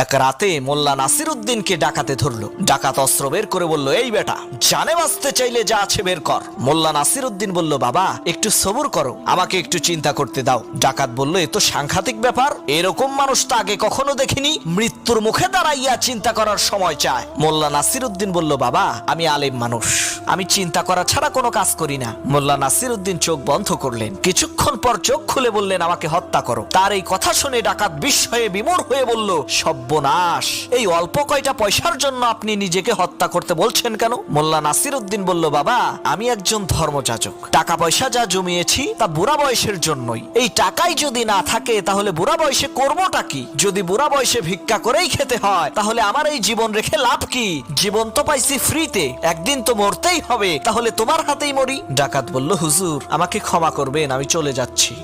এক রাতে মোল্লা নাসিরউদ্দিনকে ডাকাতে ধরলো। ডাকাত অস্ত্র বের করে বলল, এই বেটা, জানে বাঁচতে চাইলে যা আছে বের কর। মোল্লা নাসিরউদ্দিন বলল, বাবা একটু সবুর করো, আমাকে একটু চিন্তা করতে দাও। ডাকাত বলল, এ তো সাংঘাতিক ব্যাপার, এরকম মানুষ তো আগে কখনো দেখিনি, মৃত্যুর মুখে দাঁড়াইয়া চিন্তা করার সময় চায়। মোল্লা নাসিরউদ্দিন বলল, বাবা আমি আলেম মানুষ, আমি চিন্তা করা ছাড়া কোনো কাজ করি না। মোল্লা নাসিরউদ্দিন চোখ বন্ধ করলেন, কিছুক্ষণ পর চোখ খুলে বললেন, আমাকে হত্যা করো। তার এই কথা শুনে ডাকাত বিস্ময়ে বিমূঢ় হয়ে বলল, সর্বনাশ, এই অল্প কয়টা পয়সার জন্য আপনি নিজেকে হত্যা করতে বলছেন কেন? মোল্লা নাসিরউদ্দিন বলল, বাবা আমি একজন ধর্মযাজক, টাকা পয়সা যা জমিয়েছি তা বুড়া বয়সের জন্যই। এই টাকাই যদি না থাকে তাহলে বুড়া বয়সে করবোটা কি? যদি বুড়া বয়সে ভিক্ষা করেই খেতে হয় তাহলে আমার এই জীবন রেখে লাভ কি? জীবন তো পাইছি ফ্রিতে, একদিন তো মরতেই হবে, তাহলে তোমার হাতেই মরি। ডাকাত বলল, হুজুর আমাকে ক্ষমা করবেন, আমি চলে যাচ্ছি।